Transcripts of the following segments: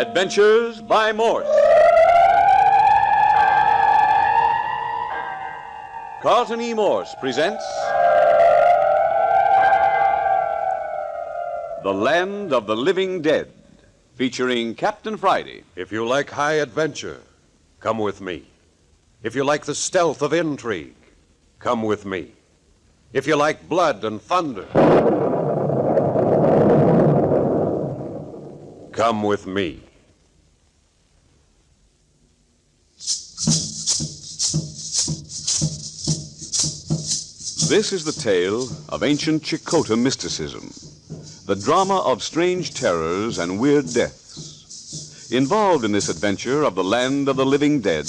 Adventures by Morse. Carlton E. Morse presents The Land of the Living Dead, featuring Captain Friday. If you like high adventure, come with me. If you like the stealth of intrigue, come with me. If you like blood and thunder, come with me. This is the tale of ancient Chicota mysticism, the drama of strange terrors and weird deaths. Involved in this adventure of the land of the living dead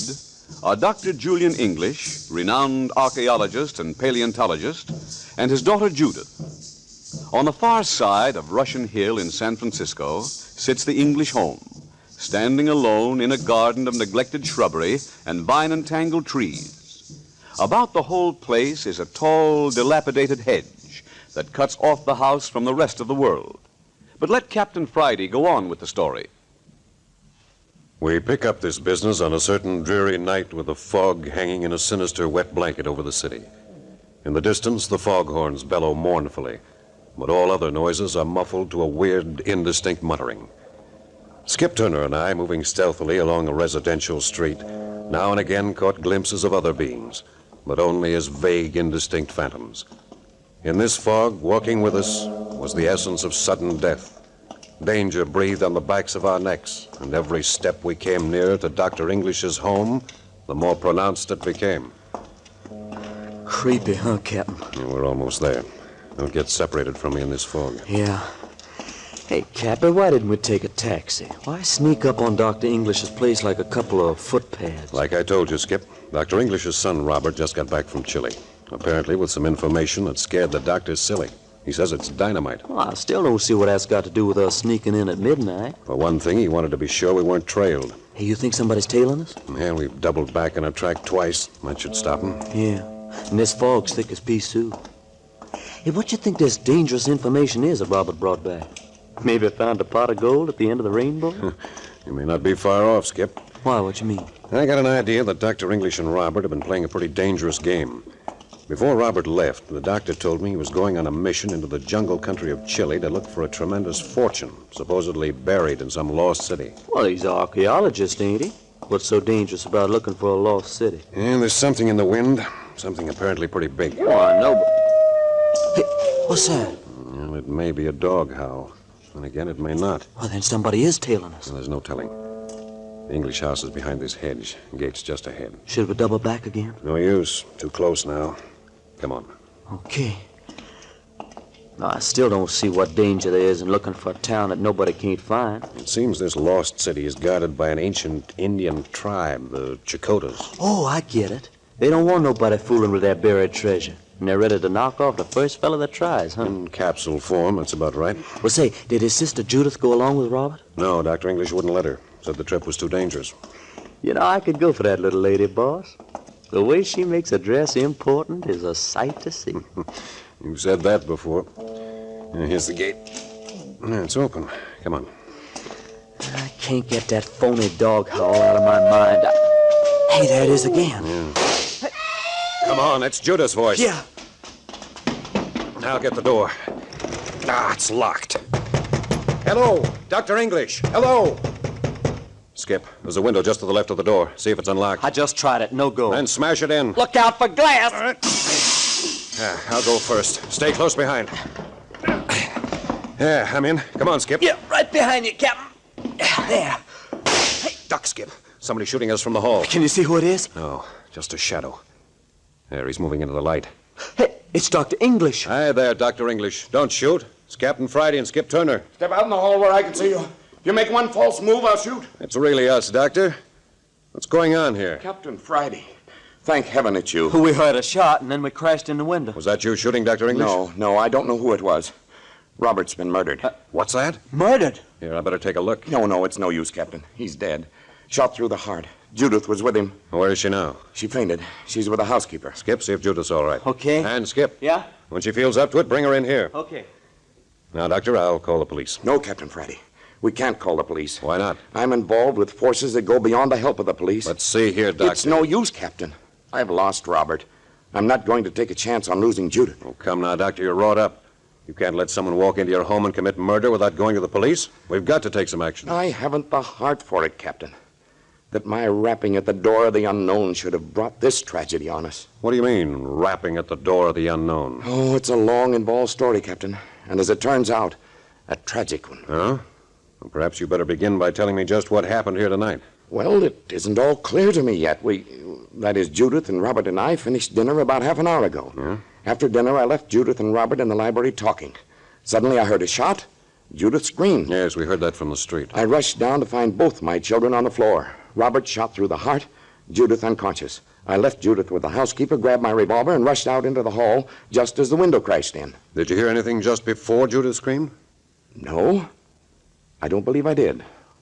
are Dr. Julian English, renowned archaeologist and paleontologist, and his daughter Judith. On the far side of Russian Hill in San Francisco sits the English home, standing alone in a garden of neglected shrubbery and vine-entangled trees. About the whole place is a tall, dilapidated hedge that cuts off the house from the rest of the world. But let Captain Friday go on with the story. We pick up this business on a certain dreary night with the fog hanging in a sinister wet blanket over the city. In the distance, the foghorns bellow mournfully, but all other noises are muffled to a weird, indistinct muttering. Skip Turner and I, moving stealthily along a residential street, now and again caught glimpses of other beings, but only as vague, indistinct phantoms. In this fog, walking with us was the essence of sudden death. Danger breathed on the backs of our necks, and every step we came nearer to Dr. English's home, the more pronounced it became. Creepy, huh, Captain? Yeah, we're almost there. Don't get separated from me in this fog. Yeah. Hey, Captain, why didn't we take a taxi? Why sneak up on Dr. English's place like a couple of footpads? Like I told you, Skip, Dr. English's son, Robert, just got back from Chile. Apparently with some information that scared the doctor silly. He says it's dynamite. Well, I still don't see what that's got to do with us sneaking in at midnight. For one thing, he wanted to be sure we weren't trailed. Hey, you think somebody's tailing us? Yeah, we've doubled back on our track twice. That should stop him. Yeah, and this fog's thick as pea soup. Hey, what you think this dangerous information is that Robert brought back? Maybe found a pot of gold at the end of the rainbow? You may not be far off, Skip. Why, what you mean? I got an idea that Dr. English and Robert have been playing a pretty dangerous game. Before Robert left, the doctor told me he was going on a mission into the jungle country of Chile to look for a tremendous fortune, supposedly buried in some lost city. Well, he's an archaeologist, ain't he? What's so dangerous about looking for a lost city? Yeah, there's something in the wind, something apparently pretty big. Oh, I know, but... Hey, what's that? Well, it may be a dog howl, and again, it may not. Well, then somebody is tailing us. Well, there's no telling. The English house is behind this hedge. Gate's just ahead. Should we double back again? No use. Too close now. Come on. Okay. No, I still don't see what danger there is in looking for a town that nobody can't find. It seems this lost city is guarded by an ancient Indian tribe, the Chicotas. Oh, I get it. They don't want nobody fooling with their buried treasure. And they're ready to knock off the first fella that tries, huh? In capsule form, that's about right. Well, say, did his sister Judith go along with Robert? No, Dr. English wouldn't let her. Said the trip was too dangerous. You know, I could go for that little lady, boss. The way she makes a dress important is a sight to see. You've said that before. Here's the gate. It's open. Come on. I can't get that phony dog howl out of my mind. Hey, there it is again. Yeah. Come on, that's Judith's voice. Yeah. Now get the door. It's locked. Hello, Dr. English. Hello. Skip, there's a window just to the left of the door. See if it's unlocked. I just tried it. No go. Then smash it in. Look out for glass. All right. I'll go first. Stay close behind. Yeah, I'm in. Come on, Skip. Yeah, right behind you, Captain. There. Duck, Skip. Somebody's shooting us from the hall. Can you see who it is? No, just a shadow. There, he's moving into the light. Hey, it's Dr. English. Hi there, Dr. English. Don't shoot. It's Captain Friday and Skip Turner. Step out in the hall where I can see you. If you make one false move, I'll shoot. It's really us, Doctor. What's going on here? Captain Friday. Thank heaven it's you. We heard a shot, and then we crashed in the window. Was that you shooting, Dr. English? No, I don't know who it was. Robert's been murdered. What's that? Murdered? Here, I better take a look. No, it's no use, Captain. He's dead. Shot through the heart. Judith was with him. Where is she now? She fainted. She's with the housekeeper. Skip, see if Judith's all right. Okay. And Skip. Yeah? When she feels up to it, bring her in here. Okay. Now, Doctor, I'll call the police. No, Captain Friday. We can't call the police. Why not? I'm involved with forces that go beyond the help of the police. Let's see here, Doctor. It's no use, Captain. I've lost Robert. I'm not going to take a chance on losing Judith. Oh, come now, Doctor. You're wrought up. You can't let someone walk into your home and commit murder without going to the police. We've got to take some action. I haven't the heart for it, Captain. That my rapping at the door of the unknown should have brought this tragedy on us. What do you mean, rapping at the door of the unknown? Oh, it's a long, involved story, Captain. And as it turns out, a tragic one. Huh? Well, perhaps you better begin by telling me just what happened here tonight. Well, it isn't all clear to me yet. That is, Judith and Robert and I finished dinner about half an hour ago. Yeah? After dinner, I left Judith and Robert in the library talking. Suddenly, I heard a shot. Judith screamed. Yes, we heard that from the street. I rushed down to find both my children on the floor. Robert shot through the heart, Judith unconscious. I left Judith with the housekeeper, grabbed my revolver, and rushed out into the hall just as the window crashed in. Did you hear anything just before Judith screamed? No, I don't believe I did.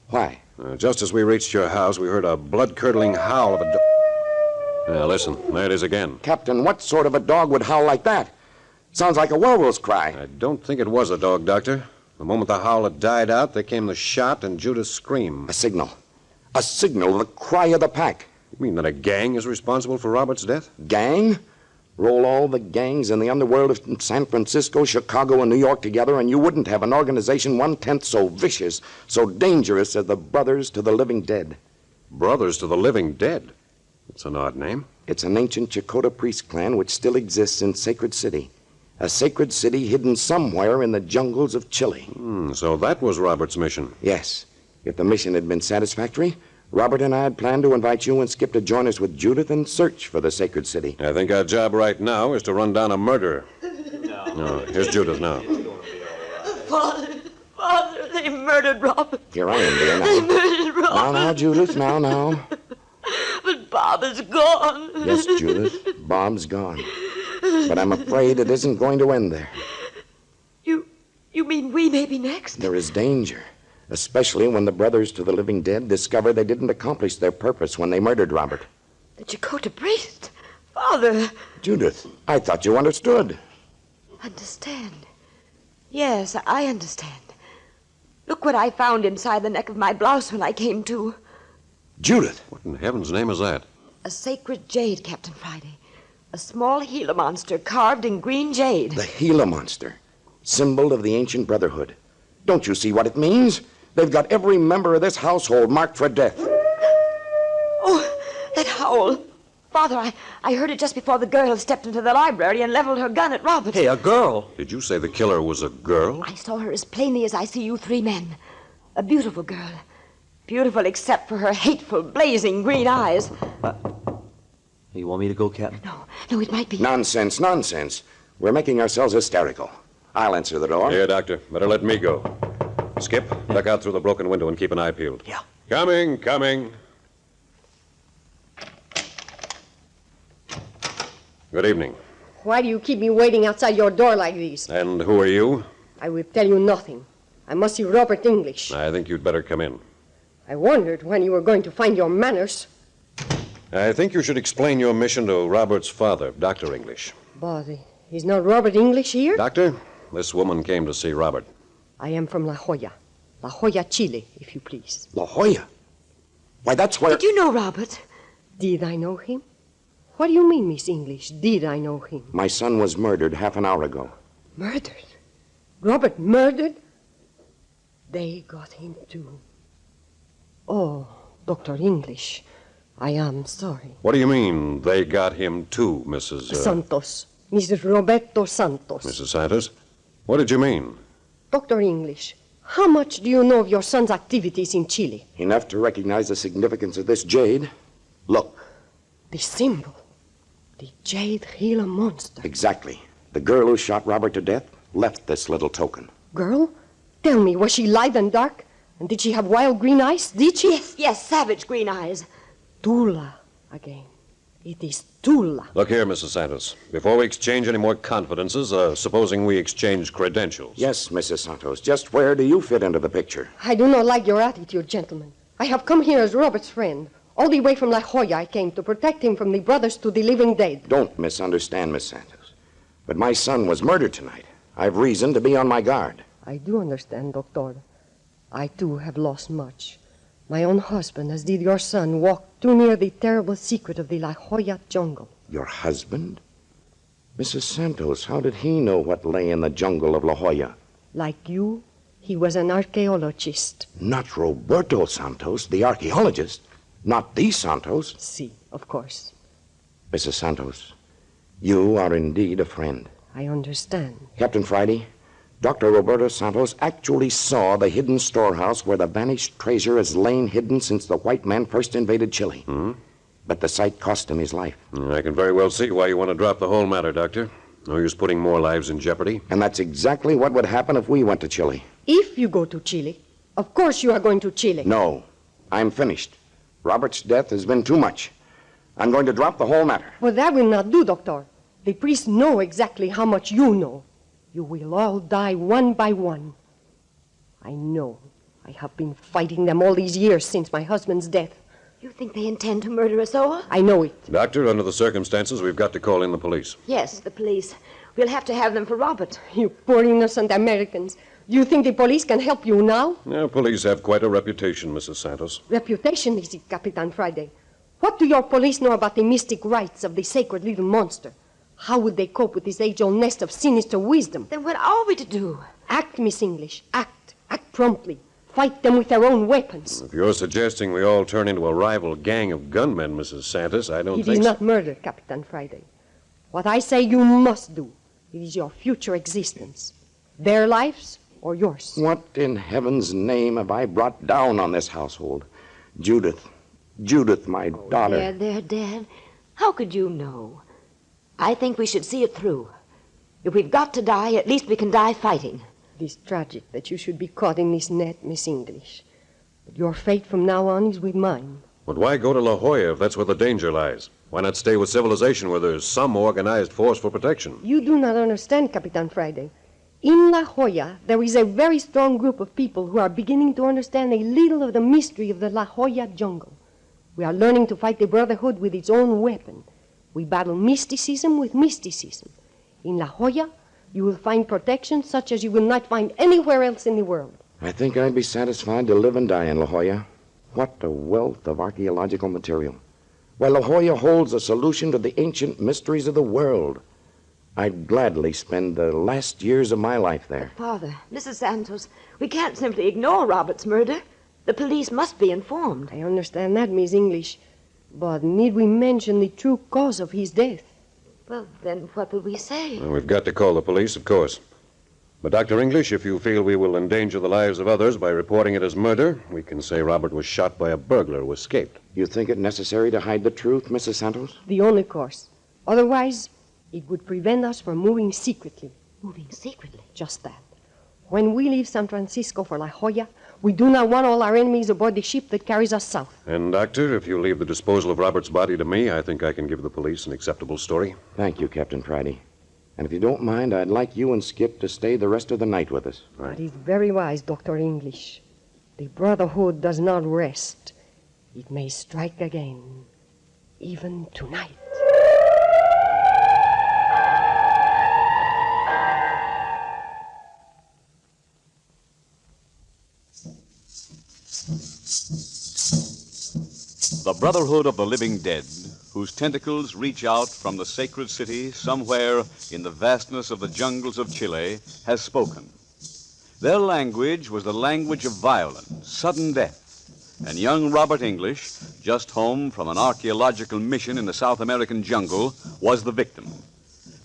Why? Just as we reached your house, we heard a blood-curdling howl of a dog. Now, listen, there it is again. Captain, what sort of a dog would howl like that? Sounds like a werewolf's cry. I don't think it was a dog, Doctor. The moment the howl had died out, there came the shot and Judith's scream. A signal. A signal, the cry of the pack. You mean that a gang is responsible for Robert's death? Gang? Roll all the gangs in the underworld of San Francisco, Chicago, and New York together, and you wouldn't have an organization one-tenth so vicious, so dangerous as the Brothers to the Living Dead. Brothers to the Living Dead? It's an odd name. It's an ancient Chakotah priest clan which still exists in Sacred City. A sacred city hidden somewhere in the jungles of Chile. So that was Robert's mission. Yes. If the mission had been satisfactory, Robert and I had planned to invite you and Skip to join us with Judith and search for the sacred city. I think our job right now is to run down a murderer. No, here's Judith now. Father, they murdered Robert. Here I am, dear. They murdered Robert. Now, Judith, now. But Bob is gone. Yes, Judith, Bob's gone. But I'm afraid it isn't going to end there. You mean we may be next? There is danger, especially when the Brothers to the Living Dead discover they didn't accomplish their purpose when they murdered Robert. The Chakotah priest? Father. Judith, I thought you understood. Understand? Yes, I understand. Look what I found inside the neck of my blouse when I came to. Judith! What in heaven's name is that? A sacred jade, Captain Friday. A small Gila monster carved in green jade. The Gila monster, symbol of the ancient brotherhood. Don't you see what it means? They've got every member of this household marked for death. Oh, that howl. Father, I heard it just before the girl stepped into the library and leveled her gun at Robert. Hey, a girl. Did you say the killer was a girl? I saw her as plainly as I see you three men. A beautiful girl. Beautiful except for her hateful, blazing green eyes. You want me to go, Captain? No, it might be... Nonsense. We're making ourselves hysterical. I'll answer the door. Here, Doctor. Better let me go. Skip, duck out through the broken window and keep an eye peeled. Yeah. Coming. Good evening. Why do you keep me waiting outside your door like this? And who are you? I will tell you nothing. I must see Robert English. I think you'd better come in. I wondered when you were going to find your manners. I think you should explain your mission to Robert's father, Dr. English. But is not Robert English here? Doctor, this woman came to see Robert. I am from La Jolla, Chile, if you please. La Jolla? Why, that's where... Did you know Robert? Did I know him? What do you mean, Miss English? Did I know him? My son was murdered half an hour ago. Murdered? Robert murdered? They got him too. Oh, Dr. English, I am sorry. What do you mean, they got him too, Mrs. Santos. Mrs. Roberto Santos. Mrs. Santos? What did you mean? Dr. English, how much do you know of your son's activities in Chile? Enough to recognize the significance of this jade. Look. The symbol. The jade Gila monster. Exactly. The girl who shot Robert to death left this little token. Girl? Tell me, was she light and dark? And did she have wild green eyes? Did she? Yes, savage green eyes. Tula again. It is Tula. Look here, Mrs. Santos. Before we exchange any more confidences, supposing we exchange credentials. Yes, Mrs. Santos. Just where do you fit into the picture? I do not like your attitude, gentlemen. I have come here as Robert's friend. All the way from La Jolla I came to protect him from the Brothers to the Living Dead. Don't misunderstand, Miss Santos. But my son was murdered tonight. I've reason to be on my guard. I do understand, Doctor. I, too, have lost much. My own husband, as did your son, walked too near the terrible secret of the La Jolla jungle. Your husband? Mrs. Santos, how did he know what lay in the jungle of La Jolla? Like you, he was an archaeologist. Not Roberto Santos, the archaeologist. Not the Santos. Si, of course. Mrs. Santos, you are indeed a friend. I understand. Captain Friday, Dr. Roberto Santos actually saw the hidden storehouse where the vanished treasure has lain hidden since the white man first invaded Chile. But the sight cost him his life. I can very well see why you want to drop the whole matter, Doctor. No use putting more lives in jeopardy. And that's exactly what would happen if we went to Chile. If you go to Chile, of course you are going to Chile. No, I'm finished. Robert's death has been too much. I'm going to drop the whole matter. Well, that will not do, Doctor. The priests know exactly how much you know. You will all die one by one. I know. I have been fighting them all these years since my husband's death. You think they intend to murder us all? I know it. Doctor, under the circumstances, we've got to call in the police. Yes, the police. We'll have to have them for Robert. You poor innocent Americans. Do you think the police can help you now? Police have quite a reputation, Mrs. Santos. Reputation is it, Capitan Friday. What do your police know about the mystic rites of the sacred little monster? How would they cope with this age-old nest of sinister wisdom? Then what are we to do? Act, Miss English. Act. Act promptly. Fight them with their own weapons. If you're suggesting we all turn into a rival gang of gunmen, Mrs. Santos, I don't think It is so. not murder, Capitan Friday. What I say you must do. It is your future existence. Their lives or yours. What in heaven's name have I brought down on this household? Judith, my daughter. There, Dad. How could you know? I think we should see it through. If we've got to die, at least we can die fighting. It is tragic that you should be caught in this net, Miss English. But your fate from now on is with mine. But why go to La Jolla if that's where the danger lies? Why not stay with civilization where there's some organized force for protection? You do not understand, Capitan Friday. In La Jolla, there is a very strong group of people who are beginning to understand a little of the mystery of the La Jolla jungle. We are learning to fight the Brotherhood with its own weapon. We battle mysticism with mysticism. In La Jolla, you will find protection such as you will not find anywhere else in the world. I think I'd be satisfied to live and die in La Jolla. What a wealth of archaeological material. Why, La Jolla holds a solution to the ancient mysteries of the world. I'd gladly spend the last years of my life there. Father, Mrs. Santos, we can't simply ignore Robert's murder. The police must be informed. I understand that, Miss English. But need we mention the true cause of his death? Well, then what will we say? Well, we've got to call the police, of course. But, Dr. English, if you feel we will endanger the lives of others by reporting it as murder, we can say Robert was shot by a burglar who escaped. You think it necessary to hide the truth, Mrs. Santos? The only course. Otherwise, it would prevent us from moving secretly. Moving secretly? Just that. When we leave San Francisco for La Jolla, we do not want all our enemies aboard the ship that carries us south. And, Doctor, if you leave the disposal of Robert's body to me, I think I can give the police an acceptable story. Thank you, Captain Friday. And if you don't mind, I'd like you and Skip to stay the rest of the night with us. That is very wise, Dr. English. The Brotherhood does not rest. It may strike again, even tonight. The Brotherhood of the Living Dead, whose tentacles reach out from the sacred city somewhere in the vastness of the jungles of Chile, has spoken. Their language was the language of violence, sudden death, and young Robert English, just home from an archaeological mission in the South American jungle, was the victim.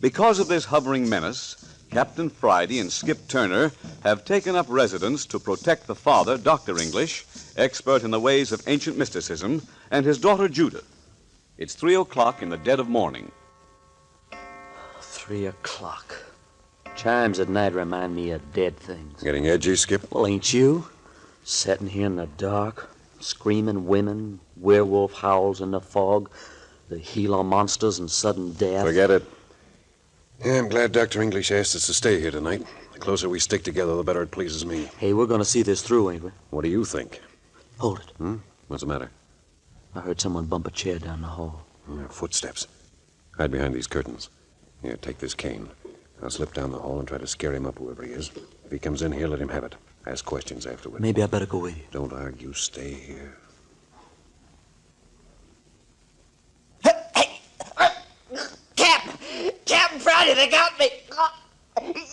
Because of this hovering menace, Captain Friday and Skip Turner have taken up residence to protect the father, Dr. English, expert in the ways of ancient mysticism, and his daughter, Judith. It's 3 o'clock in the dead of morning. 3 o'clock. Chimes at night remind me of dead things. Getting edgy, Skip? Well, ain't you? Sitting here in the dark, screaming women, werewolf howls in the fog, the Gila monsters and sudden death. Forget it. Yeah, I'm glad Dr. English asked us to stay here tonight. The closer we stick together, the better it pleases me. Hey, we're going to see this through, ain't we? What do you think? Hold it. What's the matter? I heard someone bump a chair down the hall. Footsteps. Hide behind these curtains. Here, take this cane. I'll slip down the hall and try to scare him up, whoever he is. If he comes in here, let him have it. Ask questions afterward. Maybe I better go with you. Don't argue. Stay here. Captain Friday, they got me.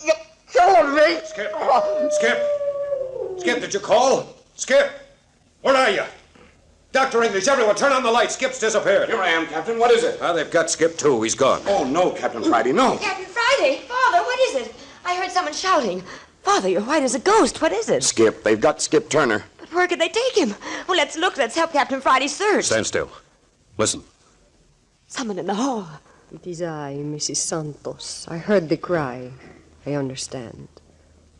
You killed me. Skip! Skip! Skip, did you call? Skip! Where are you? Dr. English, everyone, turn on the light. Skip's disappeared. Here I am, Captain. What is it? They've got Skip, too. He's gone. Oh, no, Captain Friday, no. Captain Friday! Father, what is it? I heard someone shouting. Father, you're white as a ghost. What is it? Skip. They've got Skip Turner. But where could they take him? Well, let's look. Let's help Captain Friday search. Stand still. Listen. Someone in the hall. It is I, Mrs. Santos. I heard the cry. I understand.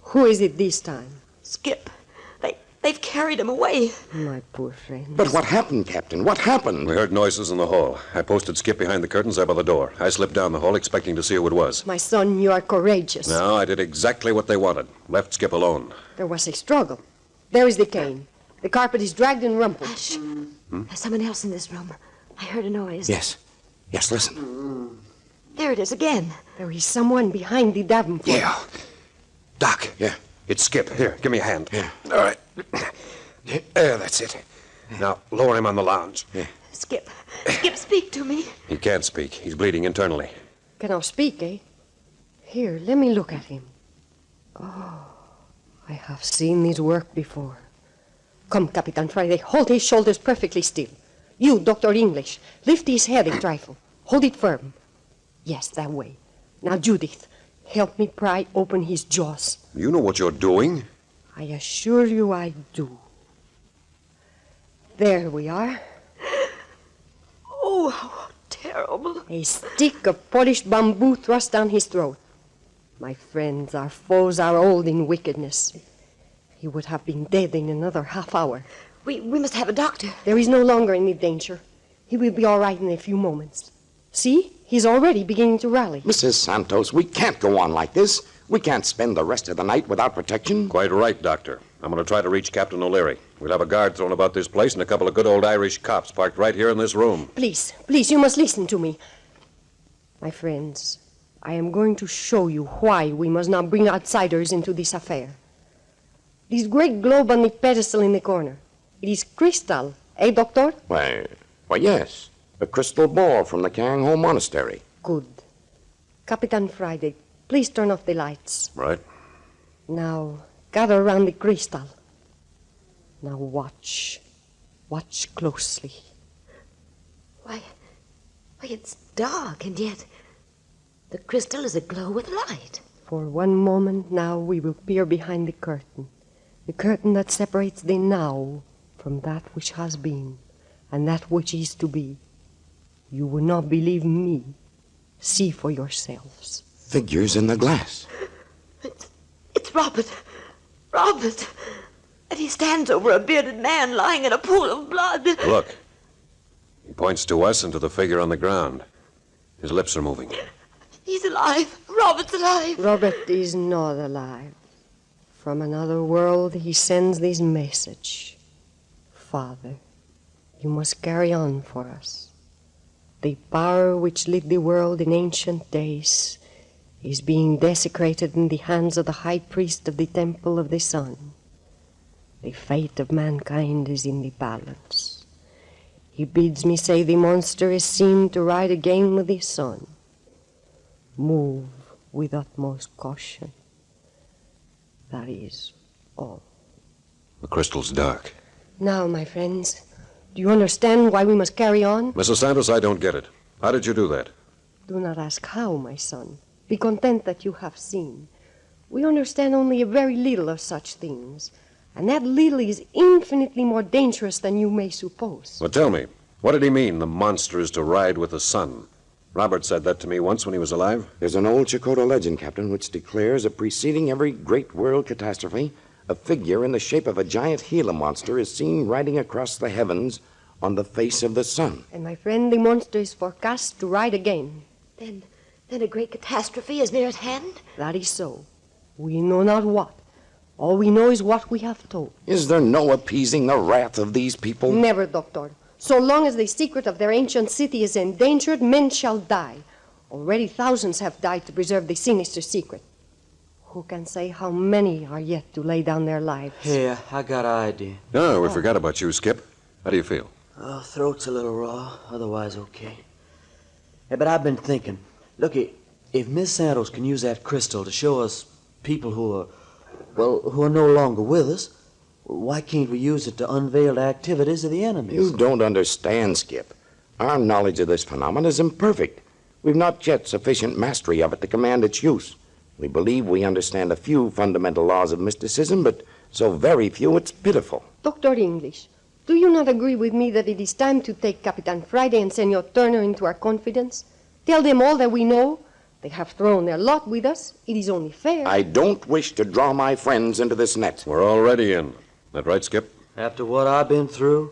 Who is it this time? Skip. They've carried him away. My poor friend. But what happened, Captain? What happened? We heard noises in the hall. I posted Skip behind the curtains there by the door. I slipped down the hall expecting to see who it was. My son, you are courageous. No, I did exactly what they wanted. Left Skip alone. There was a struggle. There is the cane. The carpet is dragged and rumpled. Hush. There's someone else in this room. I heard a noise. Yes. Yes, listen. There it is again. There is someone behind the Davenport. Yeah. Doc. Yeah. It's Skip. Here, give me a hand. Yeah. All right. There, that's it. Now, lower him on the lounge. Yeah. Skip, speak to me. He can't speak. He's bleeding internally. Cannot speak, eh? Here, let me look at him. Oh, I have seen his work before. Come, Capitan Friday, hold his shoulders perfectly still. You, Dr. English, lift his head a trifle. Hold it firm. Yes, that way. Now, Judith, help me pry open his jaws. You know what you're doing? I assure you I do. There we are. Oh, how terrible. A stick of polished bamboo thrust down his throat. My friends, our foes are old in wickedness. He would have been dead in another half hour. We must have a doctor. There is no longer any danger. He will be all right in a few moments. See, he's already beginning to rally. Mrs. Santos, we can't go on like this. We can't spend the rest of the night without protection. Quite right, Doctor. I'm going to try to reach Captain O'Leary. We'll have a guard thrown about this place and a couple of good old Irish cops parked right here in this room. Please, you must listen to me. My friends, I am going to show you why we must not bring outsiders into this affair. This great globe on the pedestal in the corner, it is crystal, eh, Doctor? Why, yes. A crystal ball from the Kang Ho Monastery. Good. Capitan Friday, please turn off the lights. Right. Now, gather around the crystal. Now watch. Watch closely. Why, it's dark, and yet the crystal is aglow with light. For one moment now we will peer behind the curtain that separates the now from that which has been and that which is to be. You will not believe me. See for yourselves. Figures in the glass. It's Robert. Robert. And he stands over a bearded man lying in a pool of blood. Look. He points to us and to the figure on the ground. His lips are moving. He's alive. Robert's alive. Robert is not alive. From another world he sends this message. Father, you must carry on for us. The power which lit the world in ancient days is being desecrated in the hands of the high priest of the temple of the sun. The fate of mankind is in the balance. He bids me say the monster is seen to ride again with the sun. Move with utmost caution. That is all. The crystal's dark. Now, my friends, do you understand why we must carry on? Mrs. Santos, I don't get it. How did you do that? Do not ask how, my son. Be content that you have seen. We understand only a very little of such things, and that little is infinitely more dangerous than you may suppose. Well, tell me, what did he mean, the monster is to ride with the sun? Robert said that to me once when he was alive. There's an old Chakotay legend, Captain, which declares that preceding every great world catastrophe, a figure in the shape of a giant Gila monster is seen riding across the heavens on the face of the sun. And my friend, the monster is forecast to ride again. Then a great catastrophe is near at hand? That is so. We know not what. All we know is what we have told. Is there no appeasing the wrath of these people? Never, Doctor. So long as the secret of their ancient city is endangered, men shall die. Already thousands have died to preserve the sinister secret. Who can say how many are yet to lay down their lives? Hey, I got an idea. No, we forgot about you, Skip. How do you feel? Throat's a little raw, otherwise okay. Hey, but I've been thinking. Look, if Miss Santos can use that crystal to show us people who are no longer with us, why can't we use it to unveil the activities of the enemies? You don't understand, Skip. Our knowledge of this phenomenon is imperfect. We've not yet sufficient mastery of it to command its use. We believe we understand a few fundamental laws of mysticism, but so very few it's pitiful. Dr. English, do you not agree with me that it is time to take Capitan Friday and Senor Turner into our confidence? Tell them all that we know. They have thrown their lot with us. It is only fair. I don't wish to draw my friends into this net. We're already in. That right, Skip? After what I've been through,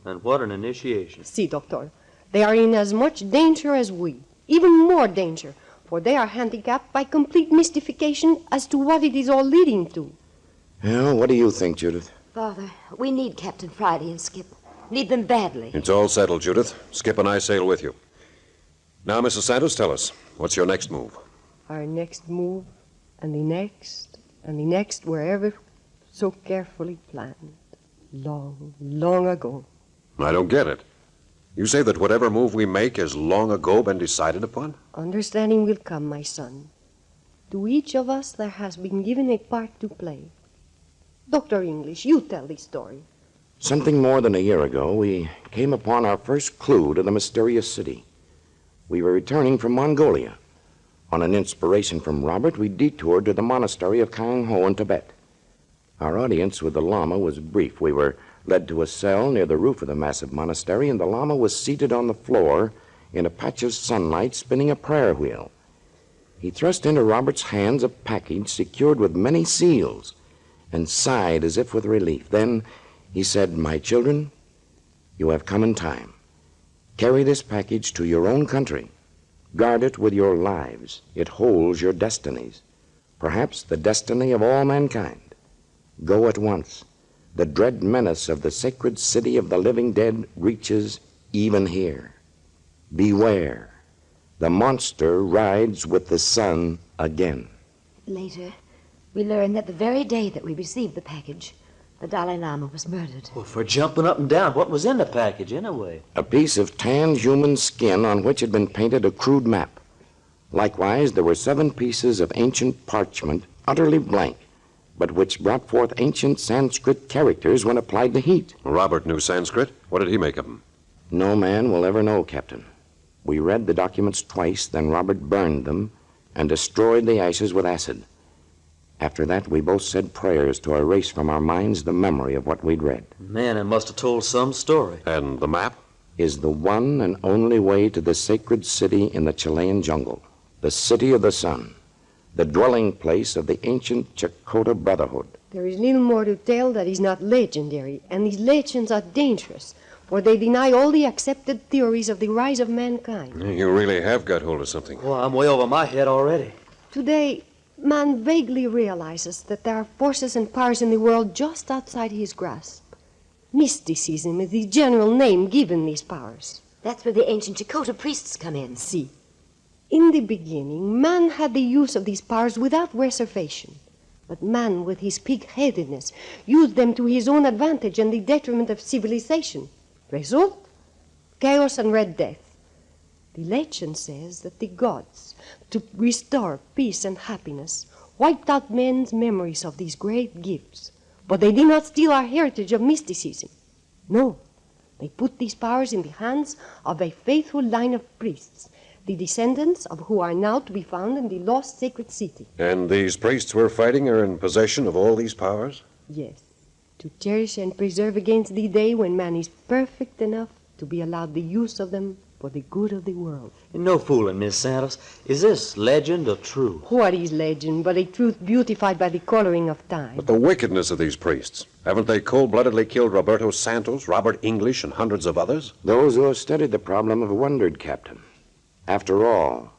and what an initiation. See, Doctor, they are in as much danger as we. Even more danger, for they are handicapped by complete mystification as to what it is all leading to. Well, what do you think, Judith? Father, we need Captain Friday and Skip. Need them badly. It's all settled, Judith. Skip and I sail with you. Now, Mrs. Santos, tell us, what's your next move? Our next move, and the next were ever so carefully planned. Long, long ago. I don't get it. You say that whatever move we make has long ago been decided upon? Understanding will come, my son. To each of us there has been given a part to play. Dr. English, you tell the story. Something more than a year ago, we came upon our first clue to the mysterious city. We were returning from Mongolia. On an inspiration from Robert, we detoured to the monastery of Kang Ho in Tibet. Our audience with the Lama was brief. We were led to a cell near the roof of the massive monastery, and the Lama was seated on the floor in a patch of sunlight spinning a prayer wheel. He thrust into Robert's hands a package secured with many seals and sighed as if with relief. Then he said, "My children, you have come in time. Carry this package to your own country. Guard it with your lives. It holds your destinies, perhaps the destiny of all mankind. Go at once. The dread menace of the sacred city of the living dead reaches even here. Beware. The monster rides with the sun again." Later, we learned that the very day that we received the package, the Dalai Lama was murdered. Well, for jumping up and down, what was in the package anyway? A piece of tanned human skin on which had been painted a crude map. Likewise, there were 7 pieces of ancient parchment, utterly blank, but which brought forth ancient Sanskrit characters when applied to heat. Robert knew Sanskrit. What did he make of them? No man will ever know, Captain. We read the documents twice, then Robert burned them and destroyed the ashes with acid. After that, we both said prayers to erase from our minds the memory of what we'd read. Man, it must have told some story. And the map? Is the one and only way to the sacred city in the Chilean jungle, the city of the sun, the dwelling place of the ancient Chakotay Brotherhood. There is little more to tell that is not legendary, and these legends are dangerous, for they deny all the accepted theories of the rise of mankind. You really have got hold of something. Well, I'm way over my head already. Today, man vaguely realizes that there are forces and powers in the world just outside his grasp. Mysticism is the general name given these powers. That's where the ancient Chakotay priests come in. See, in the beginning, man had the use of these powers without reservation. But man, with his pig-headedness, used them to his own advantage and the detriment of civilization. Result? Chaos and red death. The legend says that the gods, to restore peace and happiness, wiped out men's memories of these great gifts. But they did not steal our heritage of mysticism. No, they put these powers in the hands of a faithful line of priests, the descendants of who are now to be found in the lost sacred city. And these priests we're fighting are in possession of all these powers? Yes, to cherish and preserve against the day when man is perfect enough to be allowed the use of them for the good of the world. No fooling, Miss Santos. Is this legend or true? What is legend but a truth beautified by the coloring of time? But the wickedness of these priests. Haven't they cold-bloodedly killed Roberto Santos, Robert English, and hundreds of others? Those who have studied the problem have wondered, Captain. After all,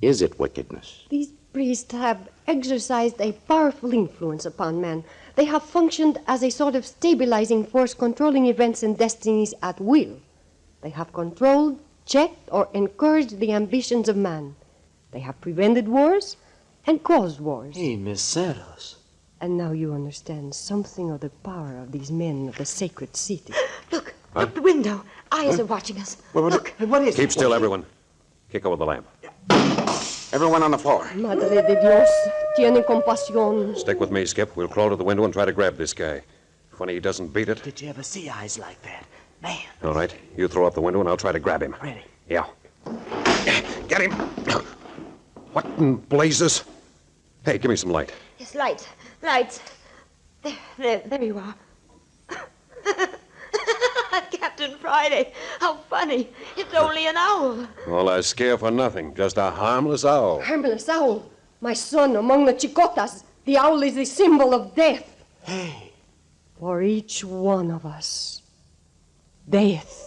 is it wickedness? These priests have exercised a powerful influence upon man. They have functioned as a sort of stabilizing force, controlling events and destinies at will. They have controlled checked or encouraged the ambitions of man. They have prevented wars and caused wars. Hey, Miss Santos. And now you understand something of the power of these men of the sacred city. Look, out the window. Eyes are watching us. Look. What is Keep still, everyone. Kick over the lamp. Everyone on the floor. Madre de Dios, tiene compasión. Stick with me, Skip. We'll crawl to the window and try to grab this guy. Funny he doesn't beat it. Did you ever see eyes like that? Man. All right. You throw up the window and I'll try to grab him. Ready. Yeah. Get him. What in blazes? Hey, give me some light. Yes, lights. There you are. Captain Friday, how funny. It's only an owl. All I scare for nothing. Just a harmless owl. Harmless owl. My son, among the Chicotas, the owl is the symbol of death. Hey. For each one of us, death.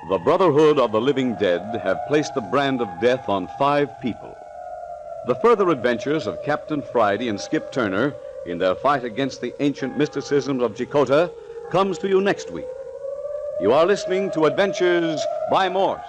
The Brotherhood of the Living Dead have placed the brand of death on 5 people. The further adventures of Captain Friday and Skip Turner in their fight against the ancient mysticisms of Chicota comes to you next week. You are listening to Adventures by Morse.